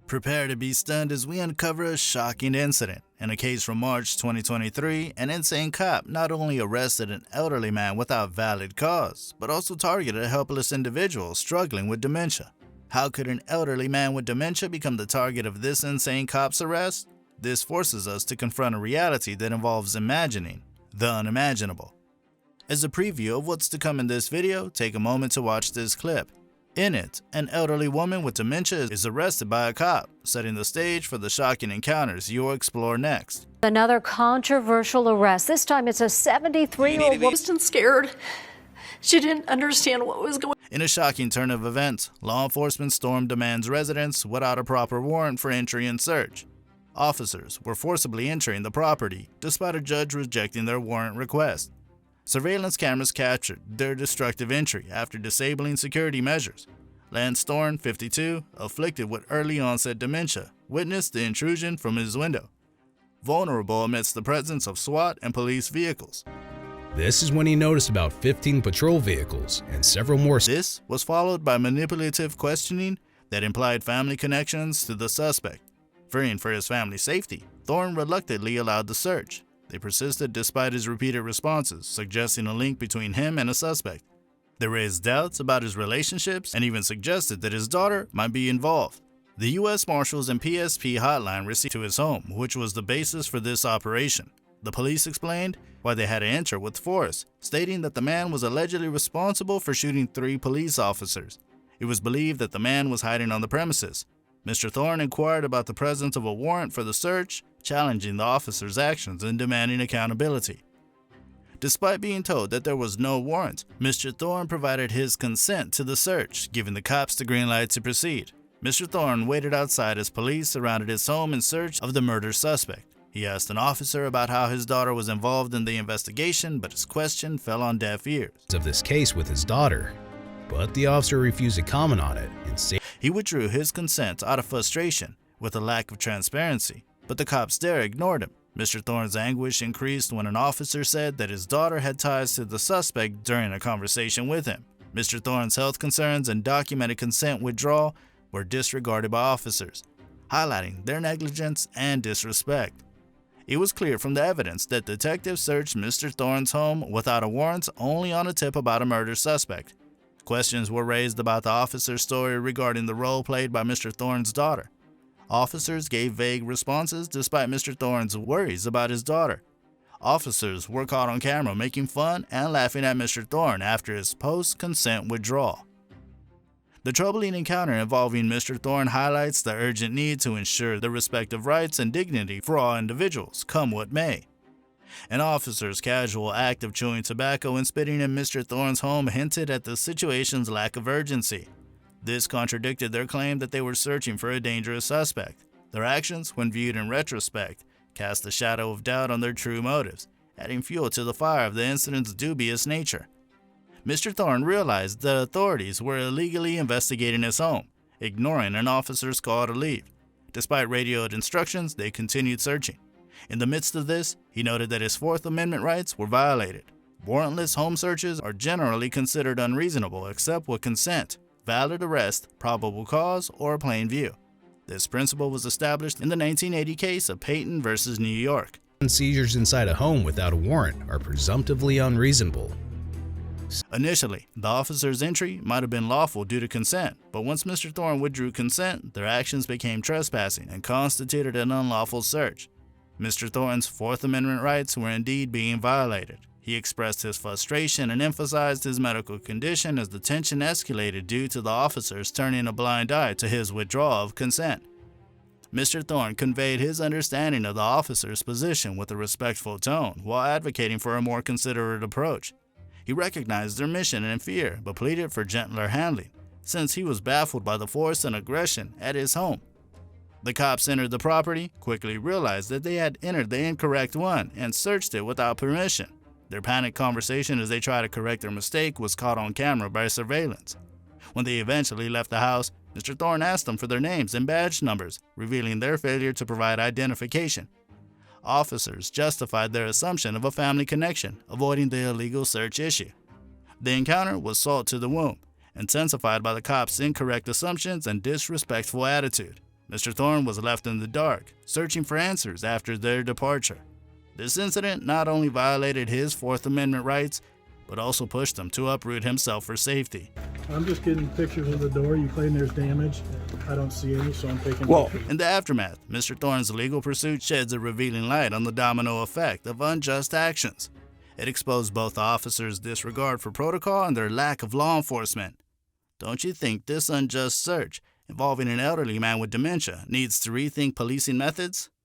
Prepare to be stunned as we uncover a shocking incident. In a case from March 2023, an insane cop not only arrested an elderly man without valid cause, but also targeted a helpless individual struggling with dementia. How could an elderly man with dementia become the target of this insane cop's arrest? This forces us to confront a reality that involves imagining the unimaginable. As a preview of what's to come in this video, take a moment to watch this clip. In it, an elderly woman with dementia is arrested by a cop, setting the stage for the shocking encounters you'll explore next. Another controversial arrest. This time it's a 73-year-old woman. Just scared. She didn't understand what was going on. In a shocking turn of events, law enforcement stormed a man's residence without a proper warrant for entry and search. Officers were forcibly entering the property, despite a judge rejecting their warrant request. Surveillance cameras captured their destructive entry after disabling security measures. Lance Thorne, 52, afflicted with early-onset dementia, witnessed the intrusion from his window, vulnerable amidst the presence of SWAT and police vehicles. This is when he noticed about 15 patrol vehicles and several more. This was followed by manipulative questioning that implied family connections to the suspect. Fearing for his family's safety, Thorne reluctantly allowed the search. They persisted despite his repeated responses, suggesting a link between him and a suspect. They raised doubts about his relationships and even suggested that his daughter might be involved. The U.S. Marshals and PSP hotline received to his home, which was the basis for this operation. The police explained why they had to enter with force, stating that the man was allegedly responsible for shooting 3 police officers. It was believed that the man was hiding on the premises. Mr. Thorne inquired about the presence of a warrant for the search, challenging the officer's actions and demanding accountability. Despite being told that there was no warrant, Mr. Thorne provided his consent to the search, giving the cops the green light to proceed. Mr. Thorne waited outside as police surrounded his home in search of the murder suspect. He asked an officer about how his daughter was involved in the investigation, but his question fell on deaf ears. Of this case with his daughter, but the officer refused to comment on it and said he withdrew his consent out of frustration with a lack of transparency, but the cops there ignored him. Mr. Thorne's anguish increased when an officer said that his daughter had ties to the suspect during a conversation with him. Mr. Thorne's health concerns and documented consent withdrawal were disregarded by officers, highlighting their negligence and disrespect. It was clear from the evidence that detectives searched Mr. Thorne's home without a warrant only on a tip about a murder suspect. Questions were raised about the officer's story regarding the role played by Mr. Thorne's daughter. Officers gave vague responses despite Mr. Thorne's worries about his daughter. Officers were caught on camera making fun and laughing at Mr. Thorne after his post-consent withdrawal. The troubling encounter involving Mr. Thorne highlights the urgent need to ensure the respect of rights and dignity for all individuals, come what may. An officer's casual act of chewing tobacco and spitting in Mr. Thorne's home hinted at the situation's lack of urgency. This contradicted their claim that they were searching for a dangerous suspect. Their actions, when viewed in retrospect, cast a shadow of doubt on their true motives, adding fuel to the fire of the incident's dubious nature. Mr. Thorne realized that authorities were illegally investigating his home, ignoring an officer's call to leave. Despite radioed instructions, they continued searching. In the midst of this, he noted that his Fourth Amendment rights were violated. Warrantless home searches are generally considered unreasonable except with consent, valid arrest, probable cause, or plain view. This principle was established in the 1980 case of Payton versus New York. seizures inside a home without a warrant are presumptively unreasonable. Initially, the officer's entry might have been lawful due to consent, but once Mr. Thorne withdrew consent, their actions became trespassing and constituted an unlawful search. Mr. Thorne's Fourth Amendment rights were indeed being violated. He expressed his frustration and emphasized his medical condition as the tension escalated due to the officers turning a blind eye to his withdrawal of consent. Mr. Thorne conveyed his understanding of the officer's position with a respectful tone while advocating for a more considerate approach. He recognized their mission and fear, but pleaded for gentler handling, since he was baffled by the force and aggression at his home. The cops entered the property, quickly realized that they had entered the incorrect one, and searched it without permission. Their panicked conversation as they tried to correct their mistake was caught on camera by surveillance. When they eventually left the house, Mr. Thorne asked them for their names and badge numbers, revealing their failure to provide identification. Officers justified their assumption of a family connection, avoiding the illegal search issue. The encounter was salt to the wound, intensified by the cops' incorrect assumptions and disrespectful attitude. Mr. Thorne was left in the dark, searching for answers after their departure. This incident not only violated his Fourth Amendment rights, but also pushed him to uproot himself for safety. I'm just getting pictures of the door. You claim there's damage. I don't see any, so I'm taking pictures. In the aftermath, Mr. Thorne's legal pursuit sheds a revealing light on the domino effect of unjust actions. It exposed both the officers' disregard for protocol and their lack of law enforcement. Don't you think this unjust search, involving an elderly man with dementia, needs to rethink policing methods?